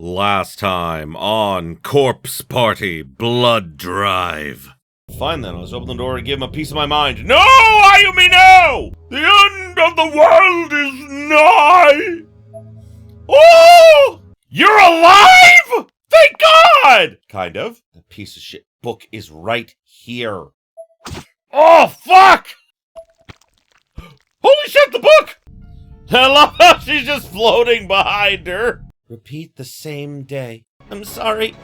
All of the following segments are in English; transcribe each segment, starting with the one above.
Last time on Corpse Party Blood Drive. Fine then, let's open the door and give him a piece of my mind. No, Ayumi, no! The end of the world is nigh! Oh! You're alive? Thank God! Kind of. The piece of shit book is right here. Oh, fuck! Holy shit, the book! I love how she's just floating behind her. Repeat the same day. I'm sorry.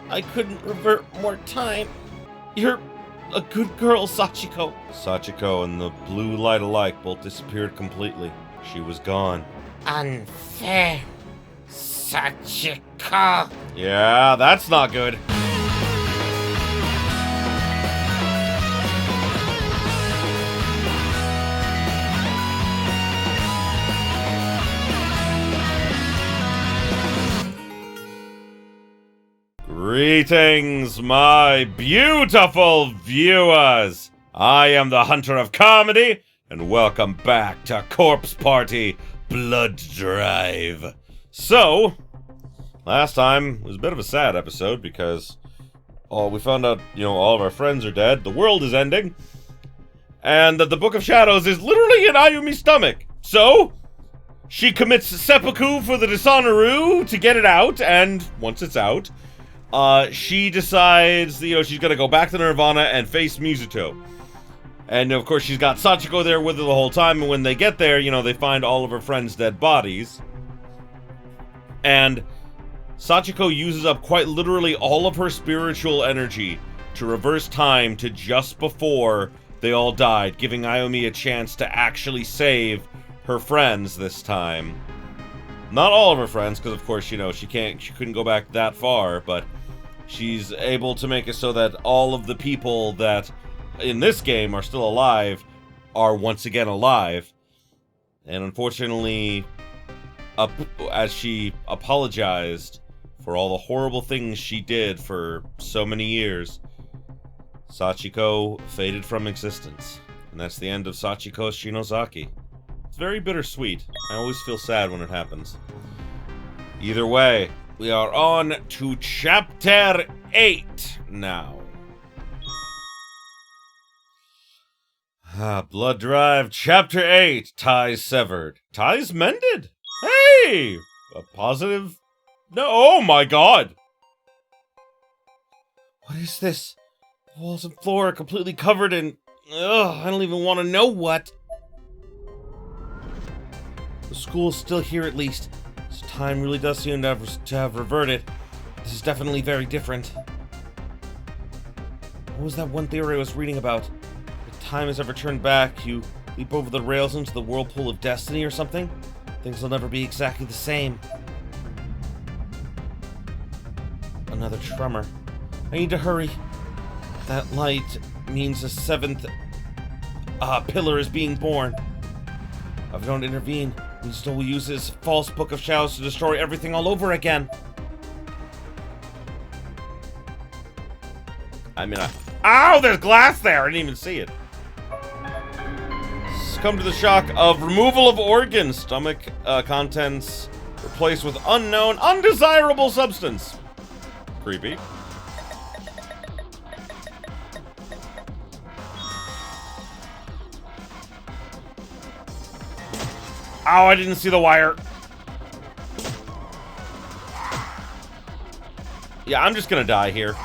I couldn't revert more time. You're a good girl, Sachiko. Sachiko and the blue light alike both disappeared completely. She was gone. Unfair, Sachiko. Yeah, that's not good. Greetings, my beautiful viewers! I am the Hunter of Comedy, and welcome back to Corpse Party Blood Drive. So, last time was a bit of a sad episode because we found out, all of our friends are dead, the world is ending, and that the Book of Shadows is literally in Ayumi's stomach. So, she commits seppuku for the Dishonoru to get it out, and once it's out, she decides, she's gonna go back to Nirvana and face Misuto. And, of course, she's got Sachiko there with her the whole time, and when they get there, they find all of her friends' dead bodies. And Sachiko uses up quite literally all of her spiritual energy to reverse time to just before they all died, giving Ayumi a chance to actually save her friends this time. Not all of her friends, because, of course, she couldn't go back that far, but she's able to make it so that all of the people that in this game are still alive are once again alive. And unfortunately, as she apologized for all the horrible things she did for so many years, Sachiko faded from existence. And that's the end of Sachiko Shinozaki. It's very bittersweet. I always feel sad when it happens. Either way, we are on to Chapter 8 now. Blood Drive, Chapter 8, Ties Severed. Ties Mended. Hey! A positive... No, oh my god! What is this? The walls and floor are completely covered in... Ugh, I don't even want to know what. The school's still here at least. So time really does seem to have reverted. This is definitely very different. What was that one theory I was reading about? If time has ever turned back, you leap over the rails into the whirlpool of destiny or something? Things will never be exactly the same. Another tremor. I need to hurry. That light means the seventh pillar is being born. If I don't intervene, Misuto will use his false Book of Shadows to destroy everything all over again. Ow, there's glass there! I didn't even see it. Succumb to the shock of removal of organs. Stomach contents replaced with unknown, undesirable substance. Creepy. Ow, I didn't see the wire. Yeah, I'm just gonna die here.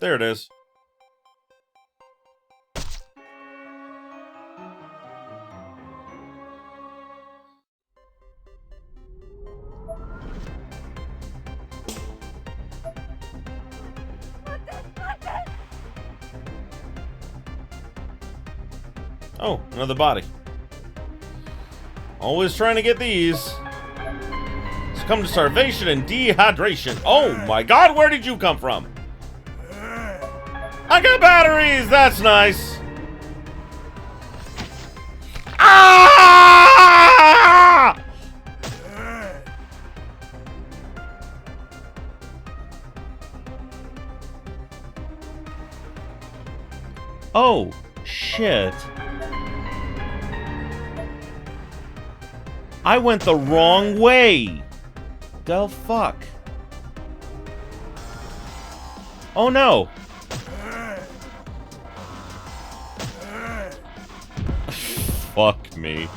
There it is. Oh, another body. Always trying to get these. Succumb to starvation and dehydration. Oh my god, where did you come from? I got batteries! That's nice. Ah! Oh, shit. I went the wrong way. Del fuck. Oh no. Fuck me.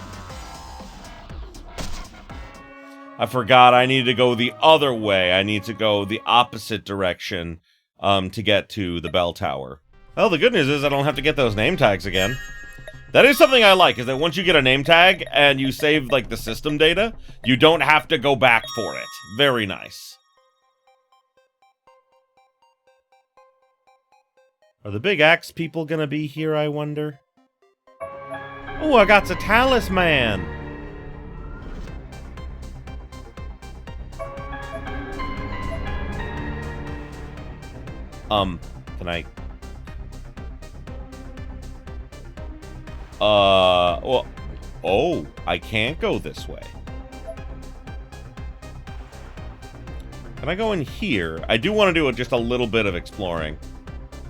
I forgot I need to go the other way. I need to go the opposite direction to get to the bell tower. Well, the good news is I don't have to get those name tags again. That is something I like, is that once you get a name tag and you save, like, the system data, you don't have to go back for it. Very nice. Are the big axe people gonna be here, I wonder? Oh, I got a talisman! Can I... well... Oh, I can't go this way. Can I go in here? I do want to do just a little bit of exploring.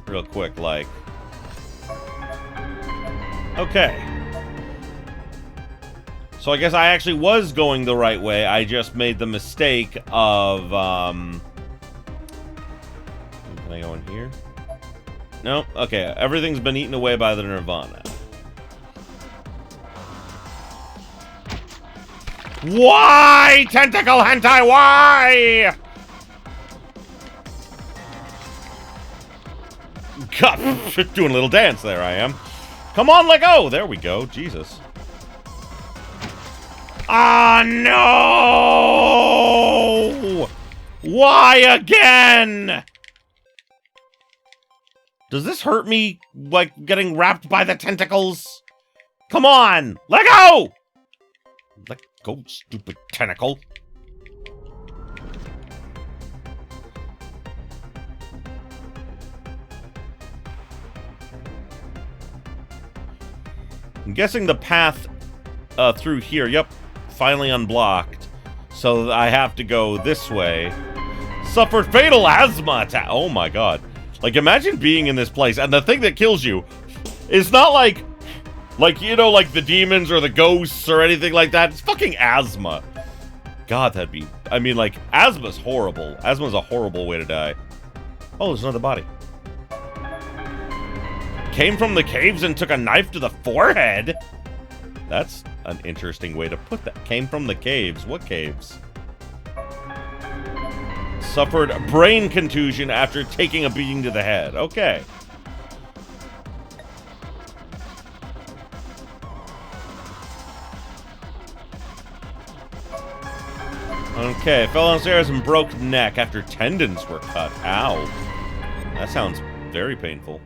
Real quick, like... Okay. So I guess I actually was going the right way. I just made the mistake of, Can I go in here? No? Okay, everything's been eaten away by the Nirvana. Why? Tentacle hentai, why? God, doing a little dance there I am. Come on, let go! There we go, Jesus. Ah, no! Why again? Does this hurt me, like, getting wrapped by the tentacles? Come on! Let go! Let go, stupid tentacle. I'm guessing the path through here, yep, finally unblocked. So I have to go this way. Suffered fatal asthma attack. Oh my god. Like, imagine being in this place, and the thing that kills you is not like, you know, like the demons or the ghosts or anything like that. It's fucking asthma. God, that'd be... I mean, like, asthma's horrible. Asthma's a horrible way to die. Oh, there's another body. Came from the caves and took a knife to the forehead? That's an interesting way to put that. Came from the caves. What caves? Suffered brain contusion after taking a beating to the head. Okay. Okay, fell downstairs and broke neck after tendons were cut. Ow. That sounds very painful.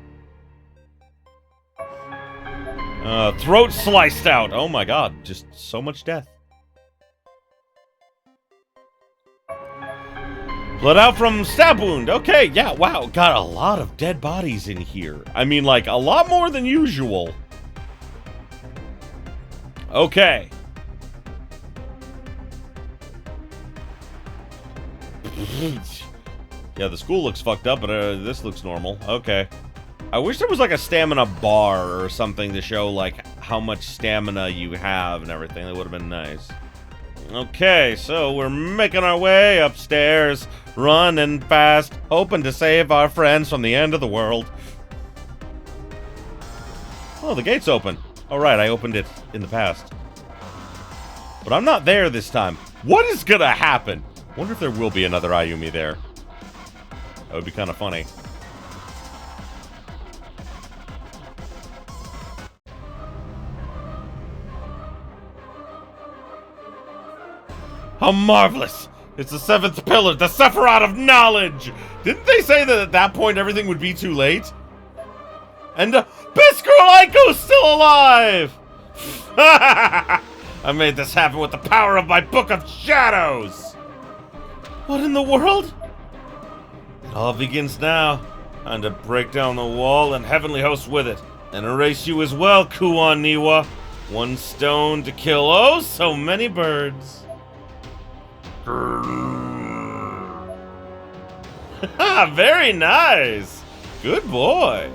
Throat sliced out. Oh my god, just so much death. Blood out from stab wound. Okay, yeah, wow. Got a lot of dead bodies in here. I mean, like, a lot more than usual. Okay. Yeah, the school looks fucked up, but this looks normal. Okay. I wish there was, like, a stamina bar or something to show, like, how much stamina you have and everything. That would have been nice. Okay, so we're making our way upstairs, running fast, hoping to save our friends from the end of the world. Oh, the gate's open. All right, I opened it in the past. But I'm not there this time. What is gonna happen? Wonder if there will be another Ayumi there. That would be kind of funny. How marvelous! It's the seventh pillar, the Sephiroth of knowledge! Didn't they say that at that point everything would be too late? And Best Girl Aiko's still alive! I made this happen with the power of my Book of Shadows! What in the world? It all begins now. Time to break down the wall and heavenly host with it. And erase you as well, Kuon Niwa. One stone to kill oh so many birds. Very nice. Good boy.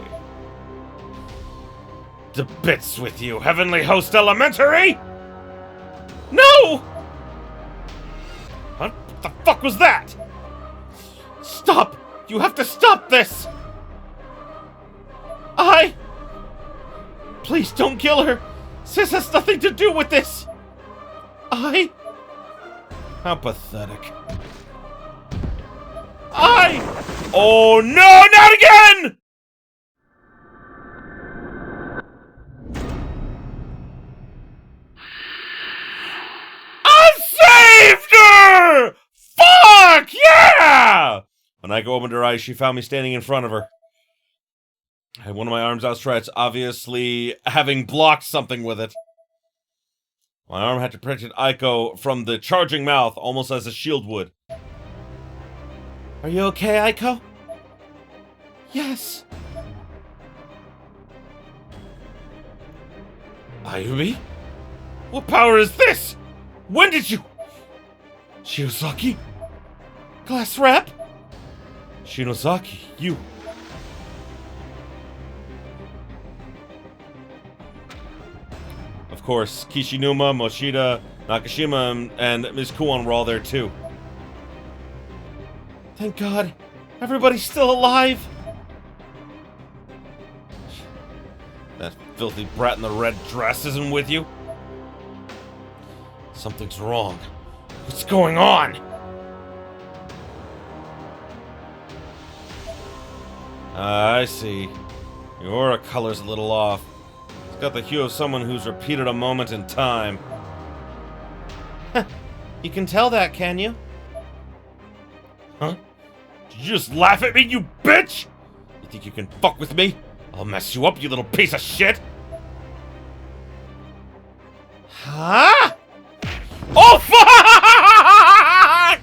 To bits with you, Heavenly Host Elementary! No! Huh? What the fuck was that? Stop! You have to stop this! Please don't kill her! Sis has nothing to do with this! How pathetic. Oh no, not again! I saved her! Fuck yeah! When Aiko opened her eyes, she found me standing in front of her. I had one of my arms outstretched, obviously having blocked something with it. My arm had to protect Aiko from the charging mouth, almost as a shield would. Are you okay, Aiko? Yes. Ayumi? What power is this? When did you... Shiozaki? Glass wrap? Shinozaki, you... Of course, Kishinuma, Moshida, Nakashima, and Ms. Kuon were all there too. Thank God, everybody's still alive! That filthy brat in the red dress isn't with you? Something's wrong. What's going on? I see. Your aura color's a little off. It's got the hue of someone who's repeated a moment in time. You can tell that, can you? Huh? Did you just laugh at me, you bitch? You think you can fuck with me? I'll mess you up, you little piece of shit! Huh? Oh, fuck!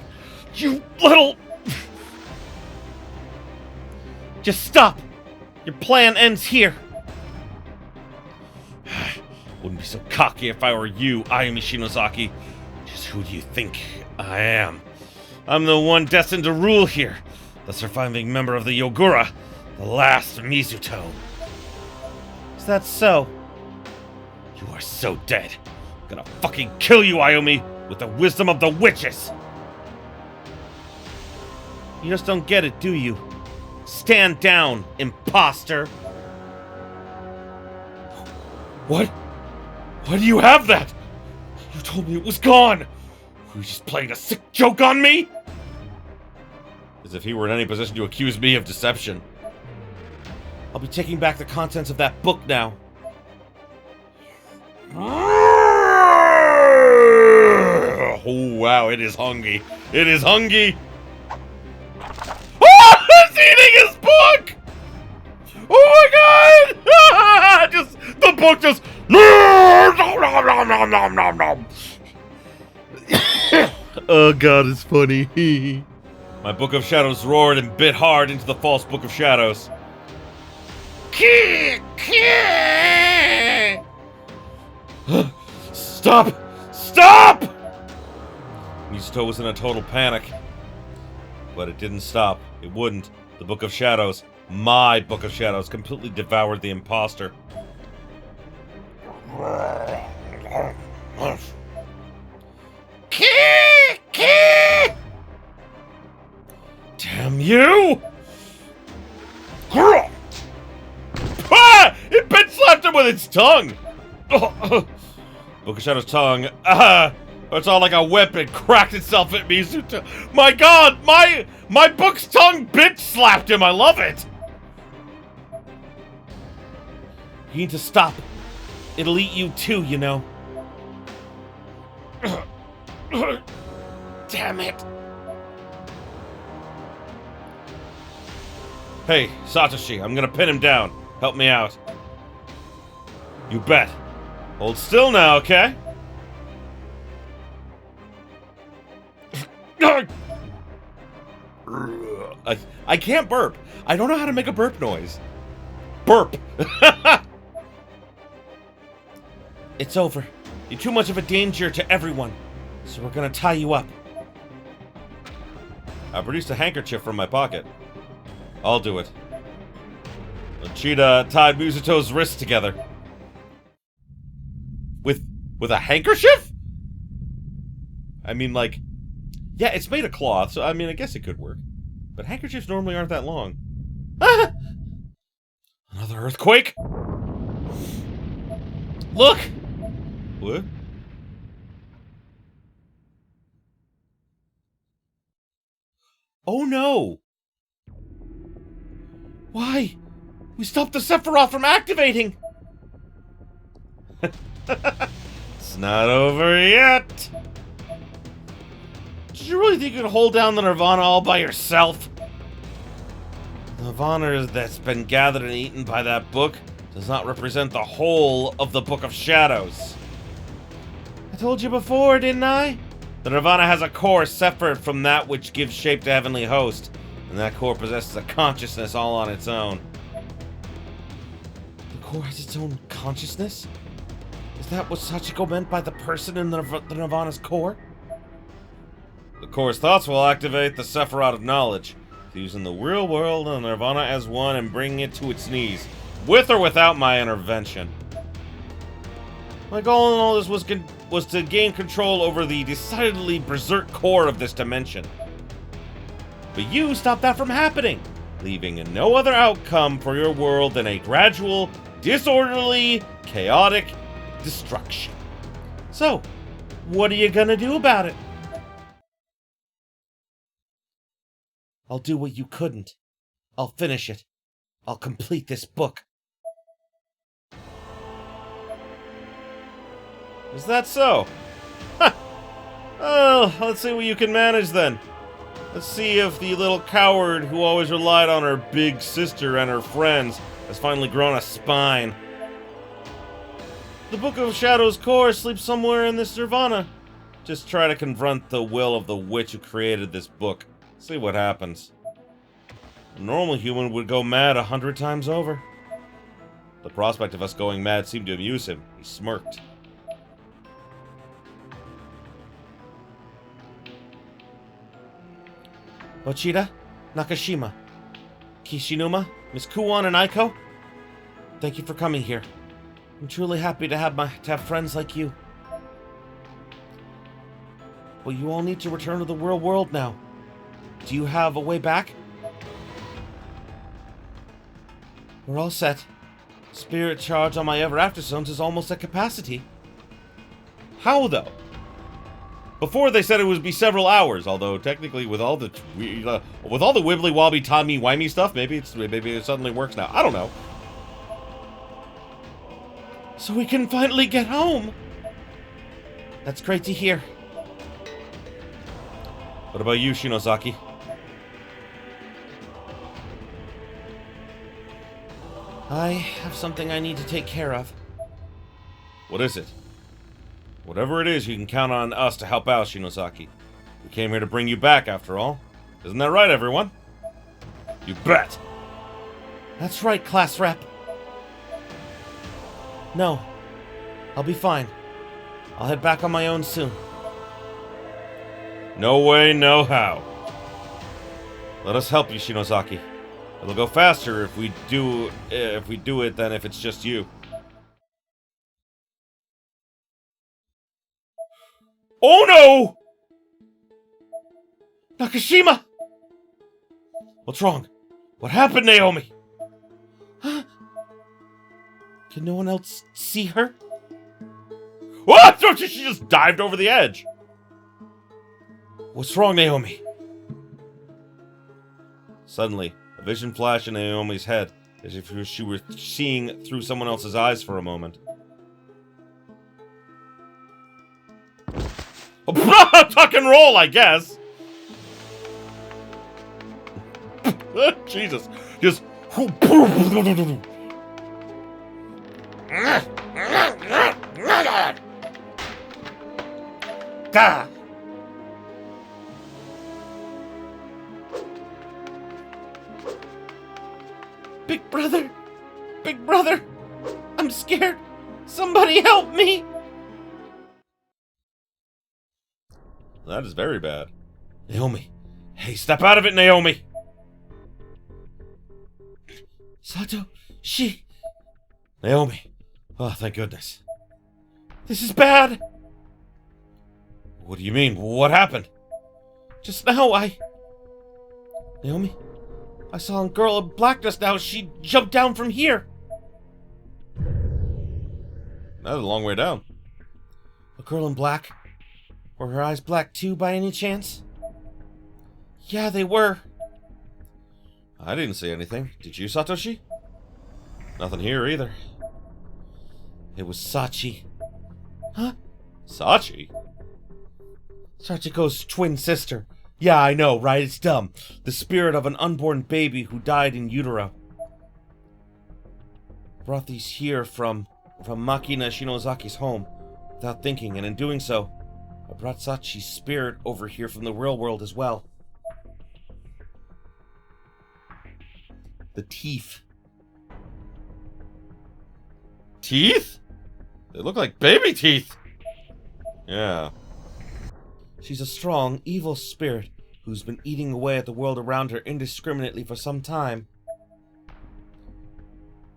You little... Just stop! Your plan ends here! Wouldn't be so cocky if I were you, Ayumi Shinozaki. Just who do you think I am? I'm the one destined to rule here. The surviving member of the Yogura. The last Misuto. Is that so? You are so dead. I'm gonna fucking kill you, Ayumi, with the wisdom of the witches! You just don't get it, do you? Stand down, imposter! What? Why do you have that? You told me it was gone! Were you just playing a sick joke on me? As if he were in any position to accuse me of deception. I'll be taking back the contents of that book now. Oh wow, it is hungry. It is hungry. Oh, it's eating his book! Oh my god! Just the book just oh god, it's funny. My Book of Shadows roared and bit hard into the false Book of Shadows. Stop! Stop! Misuto was in a total panic. But it didn't stop. It wouldn't. The Book of Shadows, my Book of Shadows, completely devoured the imposter. Damn you! Ah! It bitch slapped him with its tongue! Book of Shadows' tongue. It's all like a whip and cracked itself at Misuto. My god! My book's tongue bitch slapped him! I love it! You need to stop. It'll eat you too, you know. Damn it. Hey, Satoshi, I'm gonna pin him down. Help me out. You bet. Hold still now, okay? I can't burp. I don't know how to make a burp noise. Burp. It's over. You're too much of a danger to everyone, so we're gonna tie you up. I produced a handkerchief from my pocket. I'll do it. Cheetah tied Misuto's wrists together. With a handkerchief? I mean, like, yeah, it's made of cloth, so I mean, I guess it could work. But handkerchiefs normally aren't that long. Ah! Another earthquake? Look! What? Oh no! Why? We stopped the Sephiroth from activating! It's not over yet! Did you really think you could hold down the Nirvana all by yourself? The Nirvana that's been gathered and eaten by that book does not represent the whole of the Book of Shadows. I told you before, didn't I? The Nirvana has a core separate from that which gives shape to Heavenly Host, and that core possesses a consciousness all on its own. The core has its own consciousness? Is that what Sachiko meant by the person in the Nirvana's core? The core's thoughts will activate the Sephiroth of knowledge, fusing the real world and Nirvana as one and bringing it to its knees, with or without my intervention. My goal in all this was to gain control over the decidedly berserk core of this dimension. But you stopped that from happening, leaving no other outcome for your world than a gradual, disorderly, chaotic destruction. So, what are you gonna do about it? I'll do what you couldn't. I'll finish it. I'll complete this book. Is that so? Huh. Oh, let's see what you can manage then. Let's see if the little coward who always relied on her big sister and her friends has finally grown a spine. The Book of Shadows core sleeps somewhere in this Nirvana. Just try to confront the will of the witch who created this book. See what happens. A normal human would go mad 100 times over. The prospect of us going mad seemed to amuse him. He smirked. Ochida, Nakashima, Kishinuma, Miss Kuwan, and Aiko, thank you for coming here. I'm truly happy to have friends like you. But you all need to return to the real world now. Do you have a way back? We're all set. Spirit charge on my Ever After Stones is almost at capacity. How though? Before they said it would be several hours, although technically with all the wibbly wobbly timey wimey stuff, maybe it suddenly works now. I don't know. So we can finally get home. That's great to hear. What about you, Shinozaki? I have something I need to take care of. What is it? Whatever it is, you can count on us to help out, Shinozaki. We came here to bring you back, after all. Isn't that right, everyone? You bet! That's right, class rep. No. I'll be fine. I'll head back on my own soon. No way, no how. Let us help you, Shinozaki. It'll go faster if we do it than if it's just you. Oh no! Nakashima! What's wrong? What happened, Naomi? Huh? Can no one else see her? What? She just dived over the edge. What's wrong, Naomi? Suddenly, a vision flashed in Naomi's head, as if she were seeing through someone else's eyes for a moment. Tuck and roll, I guess. Jesus. Just. Gah. Big brother! Big brother! I'm scared! Somebody help me! That is very bad. Naomi. Hey, step out of it, Naomi! Sato, Naomi. Oh, thank goodness. This is bad! What do you mean? What happened? Just now, Naomi? I saw a girl in black just now. She jumped down from here. That's a long way down. A girl in black? Were her eyes black too, by any chance? Yeah, they were. I didn't see anything. Did you, Satoshi? Nothing here either. It was Sachi. Huh? Sachi? Sachiko's twin sister. Yeah, I know, right? It's dumb. The spirit of an unborn baby who died in utero. Brought these here from Makina Shinozaki's home, without thinking, and in doing so, I brought Sachi's spirit over here from the real world as well. The teeth. Teeth? They look like baby teeth. Yeah. She's a strong, evil spirit who's been eating away at the world around her indiscriminately for some time.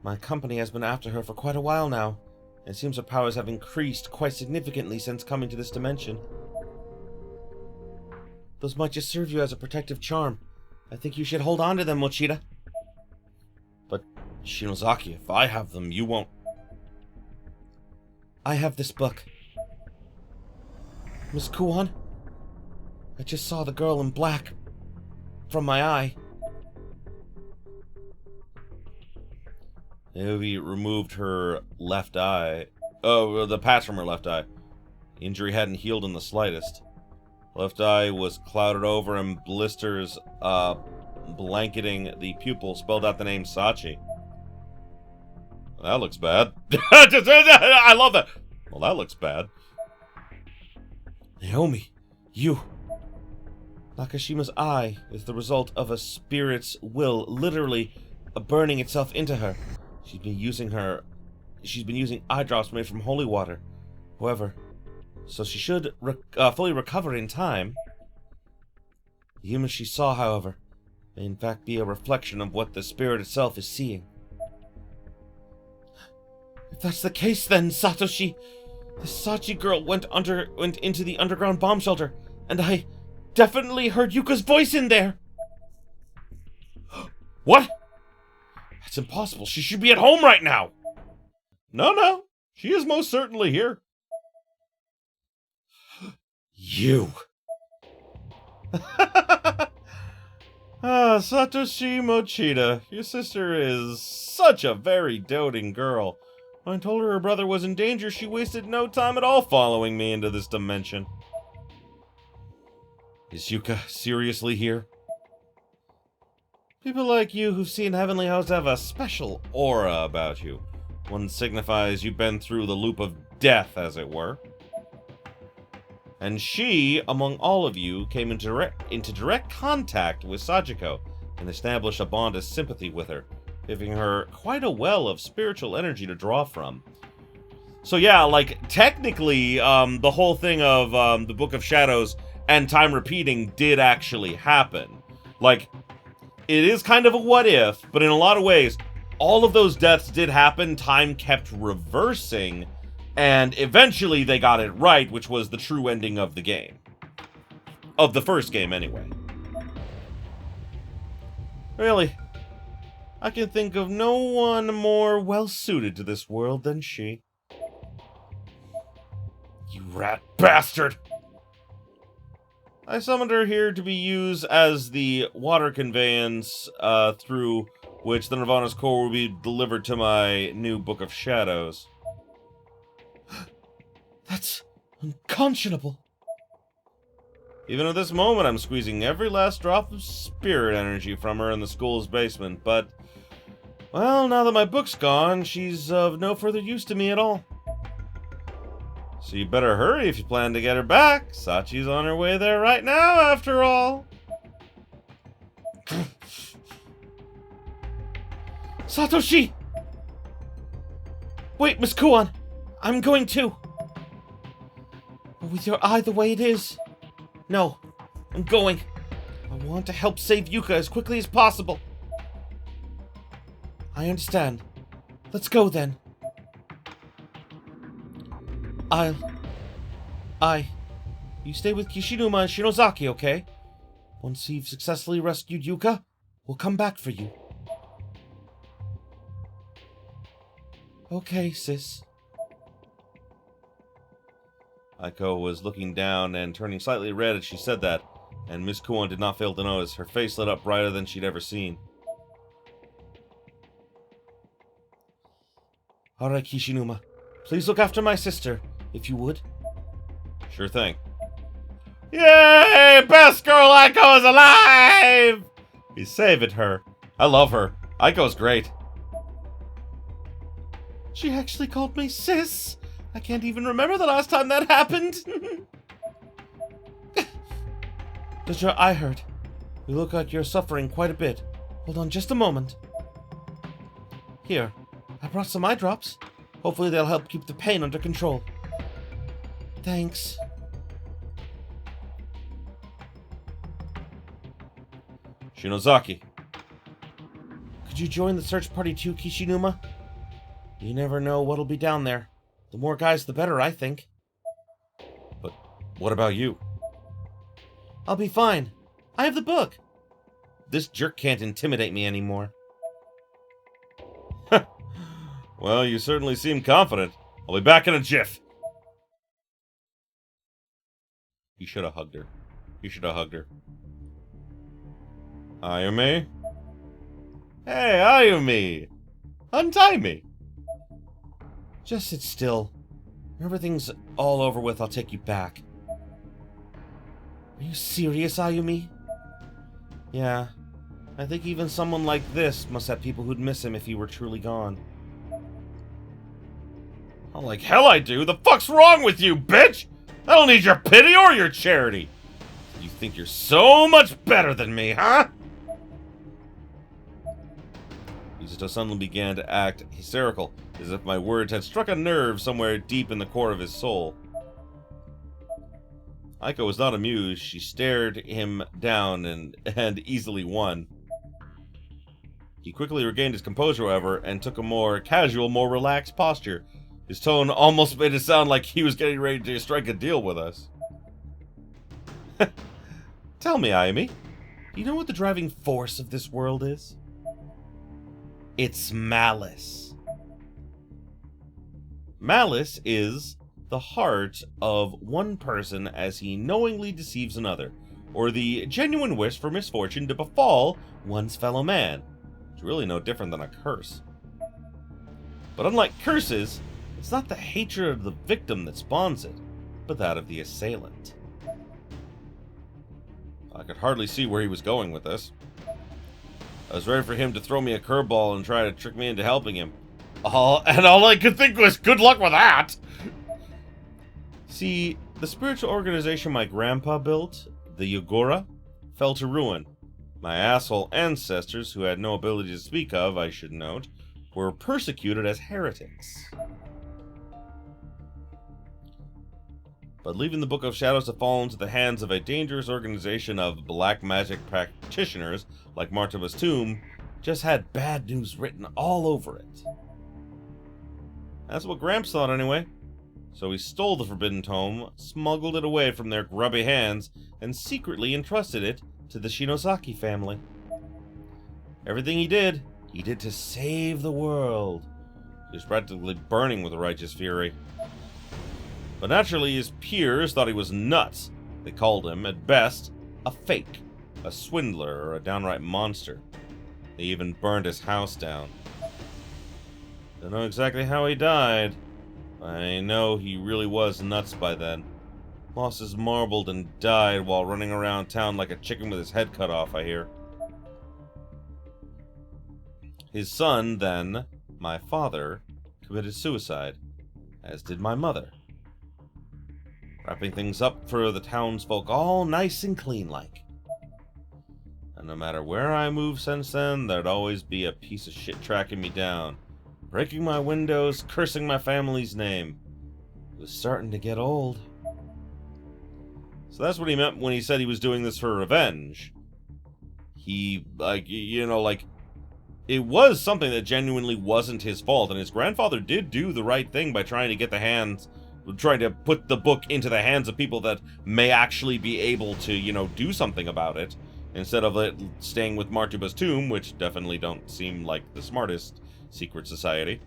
My company has been after her for quite a while now, and it seems her powers have increased quite significantly since coming to this dimension. Those might just serve you as a protective charm. I think you should hold on to them, Mochida. But, Shinozaki, if I have them, you won't. I have this book. Miss Kuon? I just saw the girl in black. From my eye. Ayumi removed her left eye. Oh, the patch from her left eye. The injury hadn't healed in the slightest. Left eye was clouded over and blisters blanketing the pupil spelled out the name Sachi. That looks bad. I love that. Well, that looks bad. Naomi, you. Nakashima's eye is the result of a spirit's will literally burning itself into her. She's been using eye drops made from holy water. However, so she should fully recover in time. The human she saw, however, may in fact be a reflection of what the spirit itself is seeing. If that's the case, then, Satoshi, the Sachi girl went into the underground bomb shelter, and I definitely heard Yuka's voice in there. What? That's impossible. She should be at home right now. No. She is most certainly here. You. Satoshi Mochida, your sister is such a very doting girl. When I told her brother was in danger, she wasted no time at all following me into this dimension. Is Yuka seriously here? People like you who've seen heavenly hosts have a special aura about you. One signifies you've been through the loop of death, as it were. And she, among all of you, came into direct contact with Sachiko and established a bond of sympathy with her, giving her quite a well of spiritual energy to draw from. So yeah, like, technically, the whole thing of the Book of Shadows and time repeating did actually happen. Like, it is kind of a what if, but in a lot of ways, all of those deaths did happen, time kept reversing, and eventually they got it right, which was the true ending of the game. Of the first game, anyway. Really, I can think of no one more well-suited to this world than she. You rat bastard! I summoned her here to be used as the water conveyance through which the Nirvana's core will be delivered to my new Book of Shadows. That's unconscionable. Even at this moment, I'm squeezing every last drop of spirit energy from her in the school's basement, but, well, now that my book's gone, she's of no further use to me at all. So you better hurry if you plan to get her back. Sachi's on her way there right now, after all. Satoshi! Wait, Miss Kuon! I'm going too! But with your eye the way it is... No, I'm going. I want to help save Yuka as quickly as possible. I understand. Let's go then. You stay with Kishinuma and Shinozaki, okay? Once you've successfully rescued Yuka, we'll come back for you. Okay, sis. Aiko was looking down and turning slightly red as she said that, and Miss Kuon did not fail to notice. Her face lit up brighter than she'd ever seen. Alright, Kishinuma. Please look after my sister, if you would. Sure thing. Yay! Best girl Aiko is alive! He's saving her. I love her. Aiko's great. She actually called me sis. I can't even remember the last time that happened. Does your eye hurt? You look like you're suffering quite a bit. Hold on just a moment. Here, I brought some eye drops. Hopefully they'll help keep the pain under control. Thanks. Shinozaki. Could you join the search party too, Kishinuma? You never know what'll be down there. The more guys, the better, I think. But what about you? I'll be fine. I have the book. This jerk can't intimidate me anymore. Well, you certainly seem confident. I'll be back in a jiff. He should have hugged her. He should have hugged her. Ayumi? Hey, Ayumi! Untie me! Just sit still. When everything's all over with, I'll take you back. Are you serious, Ayumi? Yeah. I think even someone like this must have people who'd miss him if he were truly gone. Oh, like hell I do! The fuck's wrong with you, bitch? I don't need your pity or your charity! You think you're so much better than me, huh? Misuto suddenly began to act hysterical, as if my words had struck a nerve somewhere deep in the core of his soul. Aiko was not amused. She stared him down and easily won. He quickly regained his composure, however, and took a more casual, more relaxed posture. His tone almost made it sound like he was getting ready to strike a deal with us. Tell me, Ayumi, do you know what the driving force of this world is? It's malice. Malice is the heart of one person as he knowingly deceives another, or the genuine wish for misfortune to befall one's fellow man. It's really no different than a curse. But unlike curses, it's not the hatred of the victim that spawns it, but that of the assailant. I could hardly see where he was going with this. I was ready for him to throw me a curveball and try to trick me into helping him. And all I could think was, good luck with that! See, the spiritual organization my grandpa built, the Yogora, fell to ruin. My asshole ancestors, who had no ability to speak of, I should note, were persecuted as heretics. But leaving the Book of Shadows to fall into the hands of a dangerous organization of black magic practitioners like Martaba's tomb just had bad news written all over it. That's what Gramps thought anyway. So he stole the forbidden tome, smuggled it away from their grubby hands, and secretly entrusted it to the Shinozaki family. Everything he did to save the world. He was practically burning with righteous fury. But naturally, his peers thought he was nuts. They called him, at best, a fake, a swindler, or a downright monster. They even burned his house down. Don't know exactly how he died. I know he really was nuts by then. Lost his marbled and died while running around town like a chicken with his head cut off, I hear. His son, then, my father, committed suicide, as did my mother. Wrapping things up for the townsfolk all nice and clean-like. And no matter where I moved since then, there'd always be a piece of shit tracking me down, breaking my windows, cursing my family's name. It was starting to get old. So that's what he meant when he said he was doing this for revenge. He, it was something that genuinely wasn't his fault, and his grandfather did do the right thing by trying to get the hands trying to put the book into the hands of people that may actually be able to, do something about it, instead of it staying with Martuba's tomb, which definitely don't seem like the smartest secret society.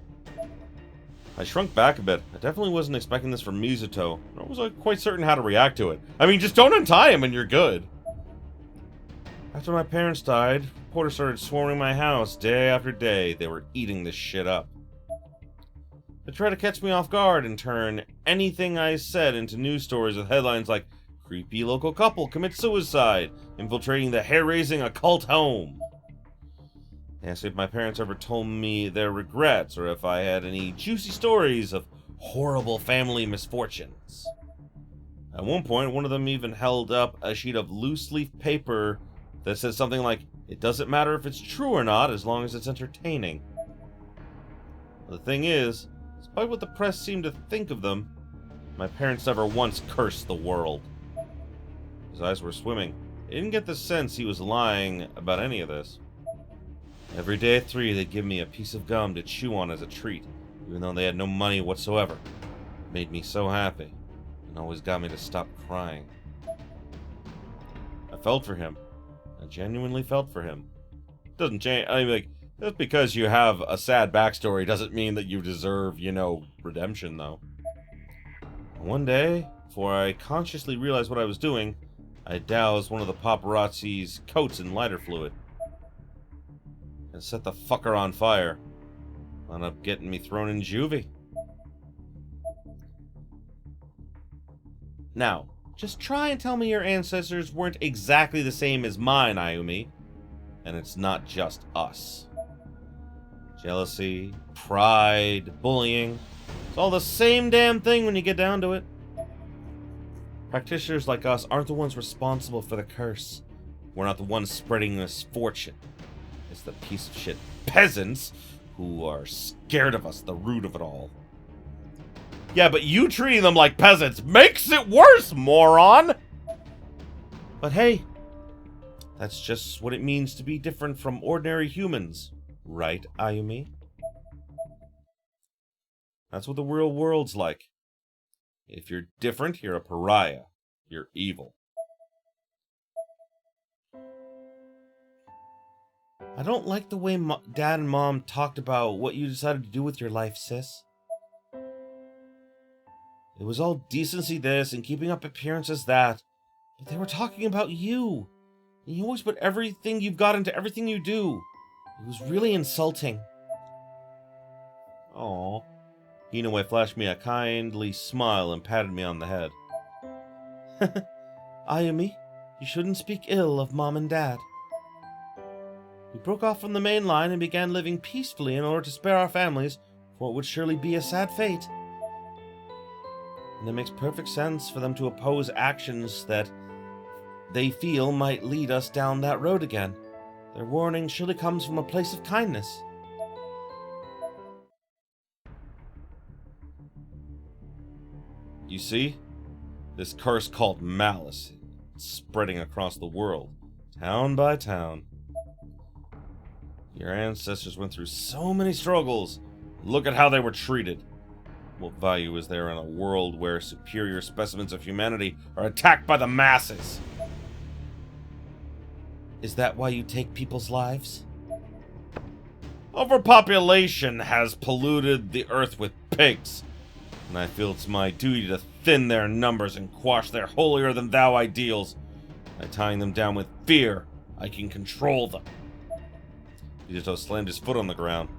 I shrunk back a bit. I definitely wasn't expecting this from Misuto, nor was I quite certain how to react to it. I mean, just don't untie him and you're good. After my parents died, reporters started swarming my house day after day. They were eating this shit up. They tried to catch me off guard and turn anything I said into news stories with headlines like, "Creepy local couple commits suicide, infiltrating the hair-raising occult home." They asked if my parents ever told me their regrets, or if I had any juicy stories of horrible family misfortunes. At one point, one of them even held up a sheet of loose-leaf paper that said something like, "It doesn't matter if it's true or not, as long as it's entertaining." The thing is, despite what the press seemed to think of them, my parents never once cursed the world. His eyes were swimming. I didn't get the sense he was lying about any of this. Every day at 3, they'd give me a piece of gum to chew on as a treat, even though they had no money whatsoever. It made me so happy, and always got me to stop crying. I felt for him. I genuinely felt for him. It doesn't change. I mean, like, just because you have a sad backstory doesn't mean that you deserve, redemption, though. One day, before I consciously realized what I was doing, I doused one of the paparazzi's coats in lighter fluid. And set the fucker on fire. Wound up getting me thrown in juvie. Now, just try and tell me your ancestors weren't exactly the same as mine, Ayumi. And it's not just us. Jealousy, pride, bullying. It's all the same damn thing when you get down to it. Practitioners like us aren't the ones responsible for the curse. We're not the ones spreading misfortune. It's the piece of shit peasants who are scared of us, the root of it all. Yeah, but you treating them like peasants makes it worse, moron! But hey, that's just what it means to be different from ordinary humans. Right, Ayumi? That's what the real world's like. If you're different, you're a pariah. You're evil. I don't like the way Dad and Mom talked about what you decided to do with your life, sis. It was all decency this and keeping up appearances that, but they were talking about you. And you always put everything you've got into everything you do. It was really insulting. Aww. Inoue flashed me a kindly smile and patted me on the head. Ayumi, you shouldn't speak ill of Mom and Dad. We broke off from the main line and began living peacefully in order to spare our families for what would surely be a sad fate. And it makes perfect sense for them to oppose actions that they feel might lead us down that road again. Their warning surely comes from a place of kindness. You see? This curse called Malice, it's spreading across the world, town by town. Your ancestors went through so many struggles. Look at how they were treated. What value is there in a world where superior specimens of humanity are attacked by the masses? Is that why you take people's lives? Overpopulation has polluted the earth with pigs, and I feel it's my duty to thin their numbers and quash their holier-than-thou ideals. By tying them down with fear, I can control them. Misuto slammed his foot on the ground.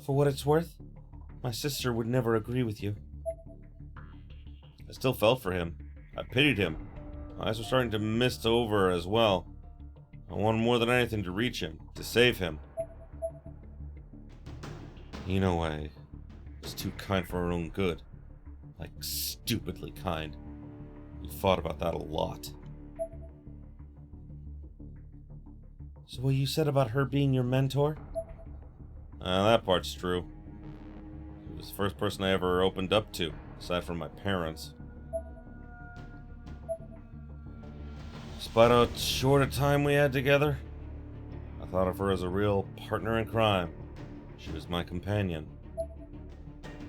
For what it's worth, my sister would never agree with you. I still felt for him. I pitied him. My eyes were starting to mist over as well. I wanted more than anything to reach him, to save him. Inoue was too kind for her own good. Like, stupidly kind. We fought about that a lot. So what you said about her being your mentor? That part's true. She was the first person I ever opened up to, aside from my parents. Despite how short a time we had together, I thought of her as a real partner in crime. She was my companion.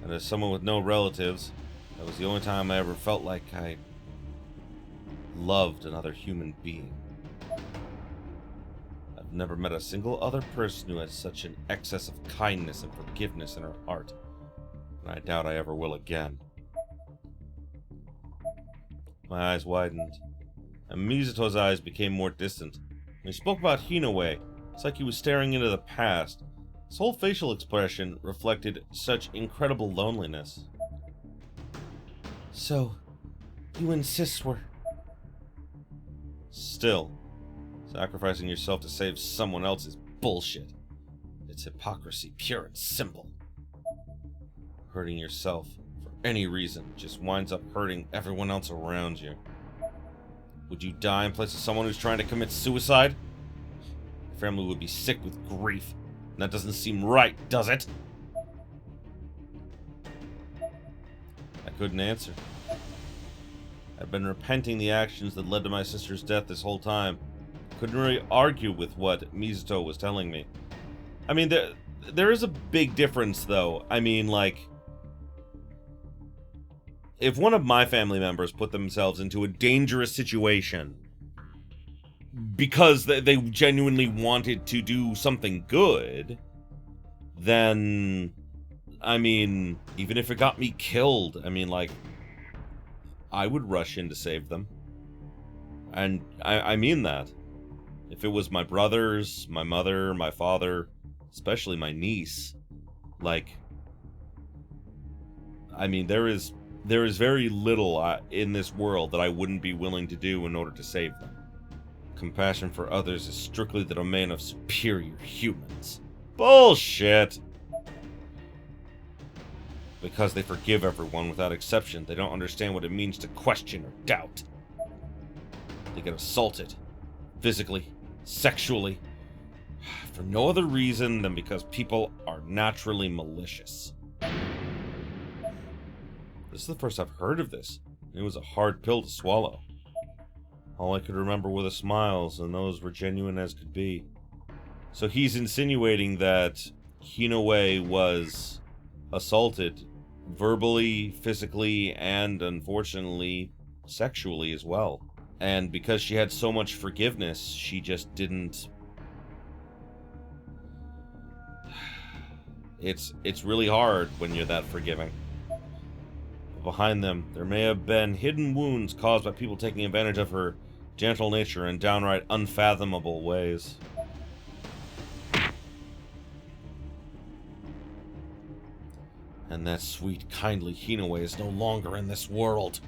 And as someone with no relatives, that was the only time I ever felt like I loved another human being. I've never met a single other person who had such an excess of kindness and forgiveness in her heart, and I doubt I ever will again. My eyes widened, and Misuto's eyes became more distant. When he spoke about Hinaway, it's like he was staring into the past. His whole facial expression reflected such incredible loneliness. So, you and Sis were... Still, sacrificing yourself to save someone else is bullshit. It's hypocrisy, pure and simple. Hurting yourself for any reason just winds up hurting everyone else around you. Would you die in place of someone who's trying to commit suicide? Your family would be sick with grief, and that doesn't seem right, does it? I couldn't answer. I'd been repenting the actions that led to my sister's death this whole time. Couldn't really argue with what Misuto was telling me. I mean, there is a big difference, though. I mean, like, if one of my family members put themselves into a dangerous situation because they genuinely wanted to do something good, then, I mean, even if it got me killed, I mean, like, I would rush in to save them. And I mean that. If it was my brothers, my mother, my father, especially my niece, like, I mean, there is very little in this world that I wouldn't be willing to do in order to save them. Compassion for others is strictly the domain of superior humans. Bullshit! Because they forgive everyone without exception, they don't understand what it means to question or doubt. They get assaulted, physically, sexually, for no other reason than because people are naturally malicious. This is the first I've heard of this. It was a hard pill to swallow. All I could remember were the smiles, and those were genuine as could be. So he's insinuating that Hinaway was assaulted verbally, physically, and unfortunately, sexually as well. And because she had so much forgiveness, she just didn't... It's really hard when you're that forgiving. But behind them, there may have been hidden wounds caused by people taking advantage of her gentle nature in downright unfathomable ways. And that sweet, kindly Hinaway is no longer in this world.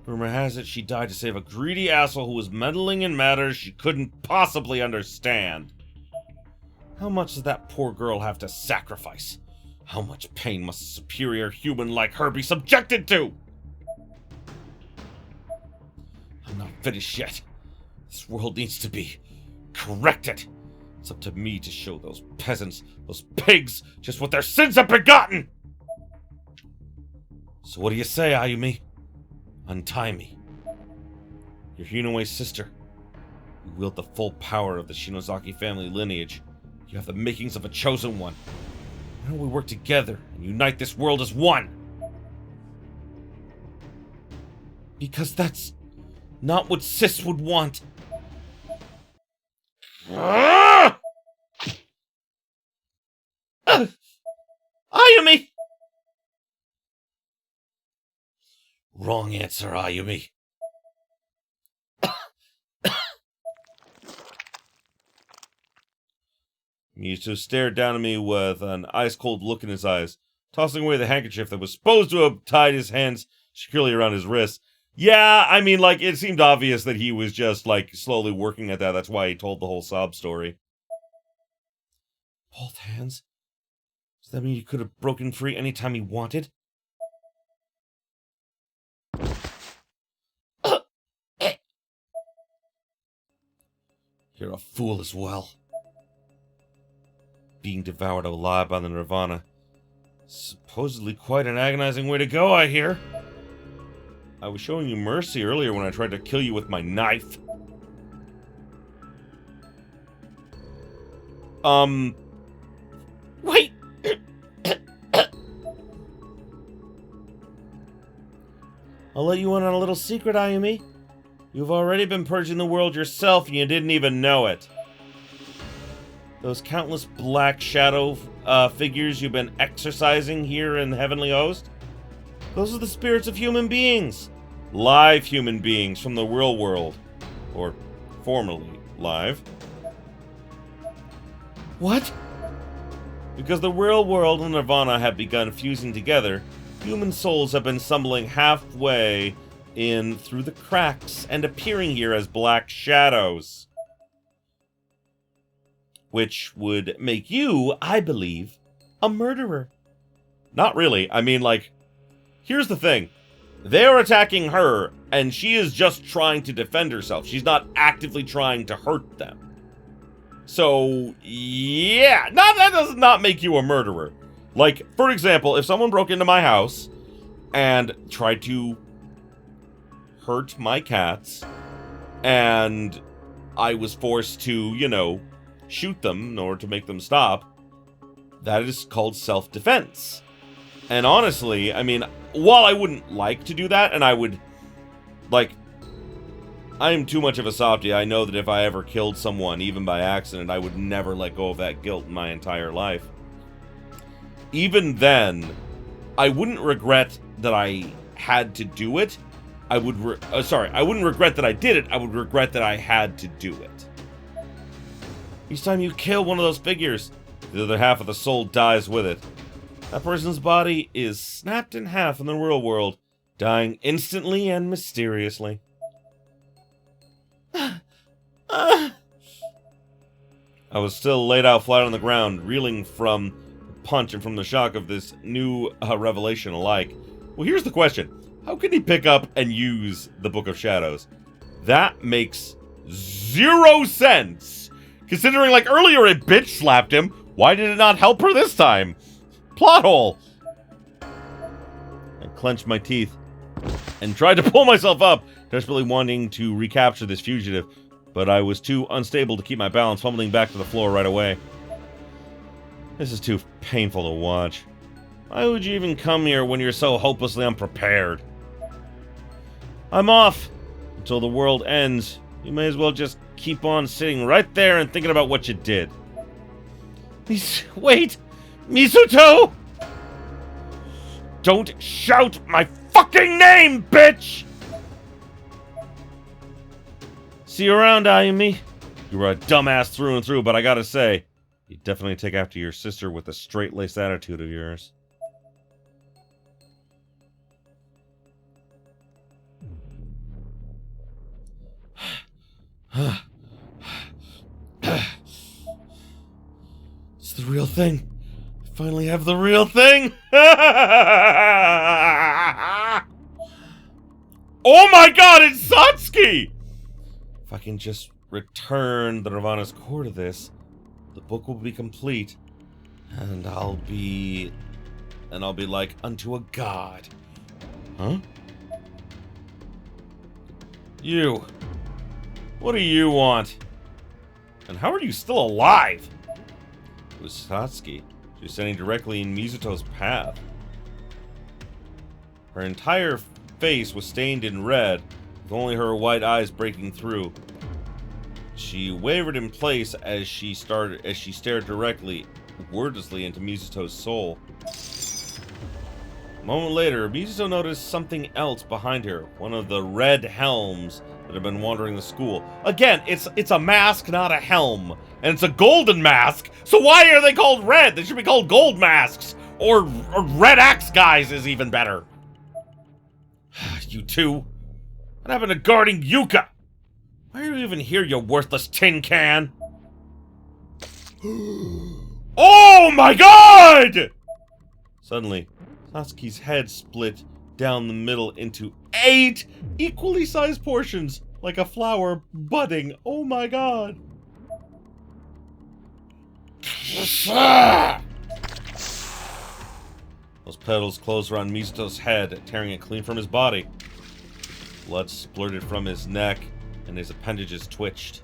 Rumor has it she died to save a greedy asshole who was meddling in matters she couldn't possibly understand. How much does that poor girl have to sacrifice? How much pain must a superior human like her be subjected to? I'm not finished yet. This world needs to be corrected. It's up to me to show those peasants, those pigs, just what their sins have begotten! So what do you say, Ayumi? Untie me. You're Hinaway's sister. You wield the full power of the Shinozaki family lineage. You have the makings of a chosen one. Why don't we work together and unite this world as one? Because that's not what Sis would want. Ayumi! Wrong answer, Ayumi. Misuto stared down at me with an ice-cold look in his eyes, tossing away the handkerchief that was supposed to have tied his hands securely around his wrists. Yeah, I mean, like, it seemed obvious that he was just, like, slowly working at that. That's why he told the whole sob story. Both hands? Does that mean you could have broken free anytime he wanted? You're a fool as well. Being devoured alive by the Nirvana. Supposedly quite an agonizing way to go, I hear. I was showing you mercy earlier when I tried to kill you with my knife. Wait! I'll let you in on a little secret, Ayumi. You've already been purging the world yourself and you didn't even know it. Those countless black shadow figures you've been exercising here in the Heavenly Host, those are the spirits of human beings. Live human beings from the real world. Or formerly live. What? Because the real world and Nirvana have begun fusing together, human souls have been stumbling halfway in through the cracks and appearing here as black shadows. Which would make you, I believe, a murderer. Not really. I mean, like, here's the thing. They are attacking her, and she is just trying to defend herself. She's not actively trying to hurt them. So, yeah. That does not make you a murderer. Like, for example, if someone broke into my house and tried to hurt my cats, and I was forced to, you know, shoot them in order to make them stop, that is called self-defense. And honestly, I mean, while I wouldn't like to do that, and I would, like, I am too much of a softie. I know that if I ever killed someone, even by accident, I would never let go of that guilt in my entire life. Even then, I wouldn't regret that I had to do it. I wouldn't regret that I did it. I would regret that I had to do it. Each time you kill one of those figures, the other half of the soul dies with it. That person's body is snapped in half in the real world, dying instantly and mysteriously. I was still laid out flat on the ground, reeling from the punch and from the shock of this new revelation alike. Well, here's the question. How can he pick up and use the Book of Shadows? That makes 0 sense. Considering, like, earlier it bitch slapped him, why did it not help her this time? Plot hole! I clenched my teeth and tried to pull myself up, desperately wanting to recapture this fugitive, but I was too unstable to keep my balance, fumbling back to the floor right away. This is too painful to watch. Why would you even come here when you're so hopelessly unprepared? I'm off! Until the world ends, you may as well just keep on sitting right there and thinking about what you did. Wait! Misuto! Don't shout my fucking name, bitch! See you around, Ayumi. You were a dumbass through and through, but I gotta say, you definitely take after your sister with the straight-laced attitude of yours. It's the real thing. I finally have the real thing. Oh my god, it's Satsuki! If I can just return the Nirvana's core to this, the book will be complete. And I'll be like unto a god. Huh? You. What do you want? And how are you still alive? It was Satsuki. She was standing directly in Misuto's path. Her entire face was stained in red, with only her white eyes breaking through. She wavered in place as she stared directly, wordlessly into Misuto's soul. A moment later, Misuto noticed something else behind her, one of the red helms that had been wandering the school. Again, it's a mask, not a helm. And it's a golden mask, so why are they called red? They should be called gold masks. Or red axe guys is even better. You two. What happened to guarding Yuka? Why are you even here, you worthless tin can? Oh my god! Suddenly, Satsuki's head split down the middle into 8 equally sized portions, like a flower budding. Oh my god. Those petals closed around Misuto's head, tearing it clean from his body. Blood splurted from his neck, and his appendages twitched.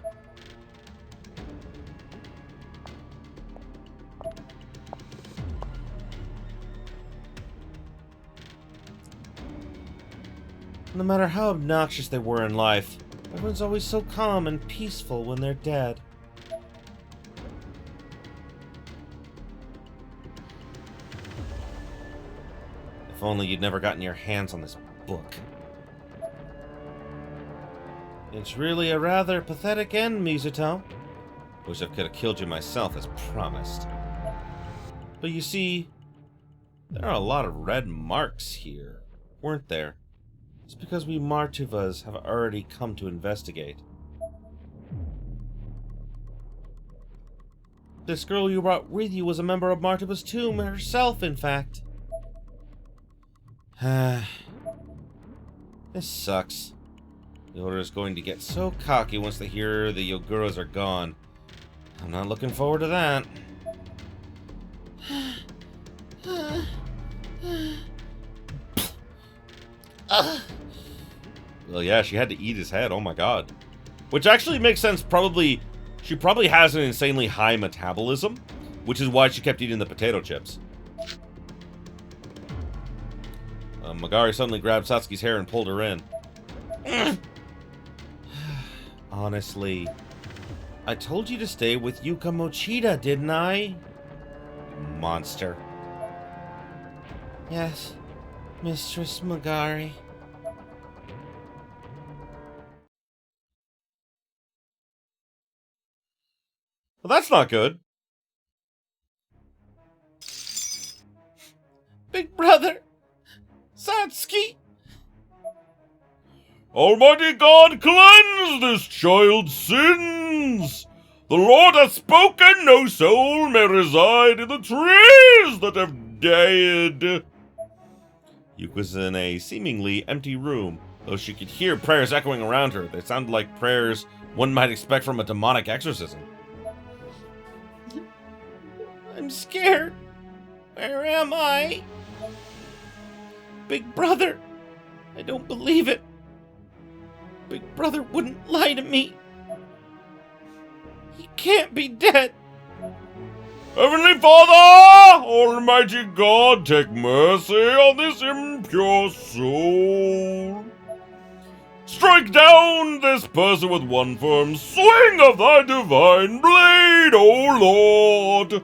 No matter how obnoxious they were in life, everyone's always so calm and peaceful when they're dead. If only you'd never gotten your hands on this book. It's really a rather pathetic end, Misuto. Wish I could have killed you myself as promised. But you see, there are a lot of red marks here, weren't there? It's because we Martuvas have already come to investigate. This girl you brought with you was a member of Martuva's tomb herself, in fact. This sucks. The Order is going to get so cocky once they hear the Yoguras are gone. I'm not looking forward to that. Well, yeah, she had to eat his head. Oh my god. Which actually makes sense. She probably has an insanely high metabolism, which is why she kept eating the potato chips. Magari suddenly grabbed Satsuki's hair and pulled her in. Honestly, I told you to stay with Yuka Mochida, didn't I? You monster. Yes, Mistress Magari. Well, that's not good. Big brother! Satsuki! Almighty God, cleanse this child's sins! The Lord hath spoken, no soul may reside in the trees that have died. Yuka's in a seemingly empty room, though she could hear prayers echoing around her. They sounded like prayers one might expect from a demonic exorcism. I'm scared. Where am I? Big brother, I don't believe it. Big brother wouldn't lie to me. He can't be dead. Heavenly Father, Almighty God, take mercy on this impure soul. Strike down this person with one firm swing of thy divine blade, O Lord.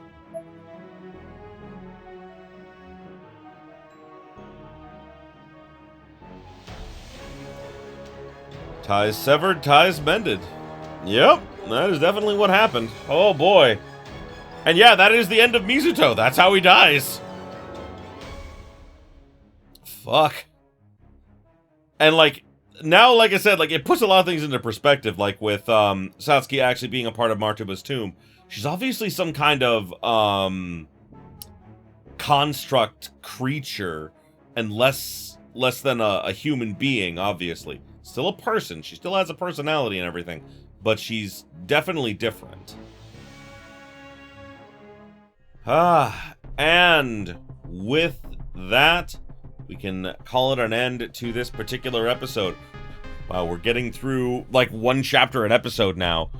Ties severed, ties mended. Yep, that is definitely what happened. Oh boy. And yeah, that is the end of Misuto. That's how he dies. Fuck. And like, now, like I said, like, it puts a lot of things into perspective, like with Satsuki actually being a part of Martuba's tomb. She's obviously some kind of construct creature, and less than a human being, obviously. Still a person. She still has a personality and everything, but she's definitely different. And with that, we can call it an end to this particular episode. Wow, we're getting through like one chapter an episode now.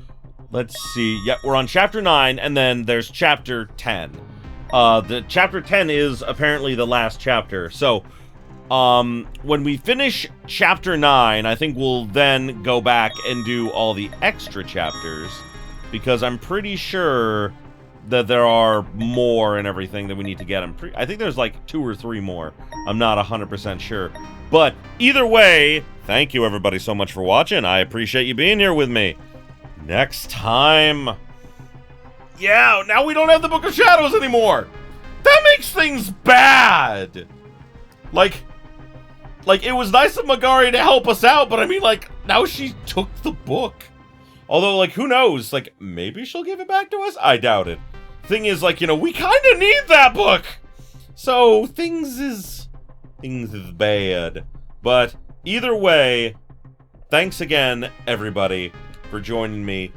Let's see. Yep, we're on chapter 9, and then there's chapter 10. The chapter 10 is apparently the last chapter. So, when we finish chapter 9, I think we'll then go back and do all the extra chapters, because I'm pretty sure that there are more and everything that we need to get. I think there's like 2 or 3 more. I'm not 100% sure. But either way, thank you everybody so much for watching. I appreciate you being here with me. Next time... Yeah, now we don't have the Book of Shadows anymore! That makes things bad! Like, it was nice of Magari to help us out, but I mean, like, now she took the book. Although, like, who knows? Like, maybe she'll give it back to us? I doubt it. Thing is, like, you know, we kind of need that book! So, things is bad. But, either way, thanks again, everybody, for joining me.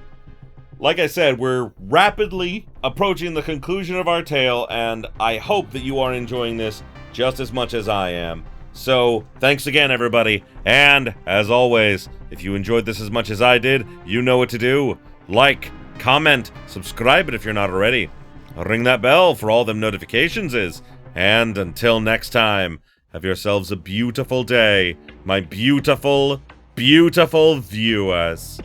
Like I said, we're rapidly approaching the conclusion of our tale, and I hope that you are enjoying this just as much as I am. So, thanks again, everybody, and, as always, if you enjoyed this as much as I did, you know what to do. Like, comment, subscribe it if you're not already. Ring that bell for all them notifications and until next time, Have yourselves a beautiful day, my beautiful, beautiful viewers.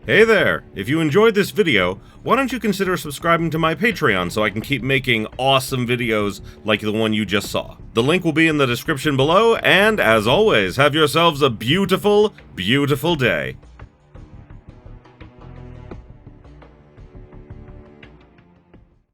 Hey there! If you enjoyed this video, why don't you consider subscribing to my Patreon so I can keep making awesome videos like the one you just saw. The link will be in the description below, and as always, have yourselves a beautiful, beautiful day.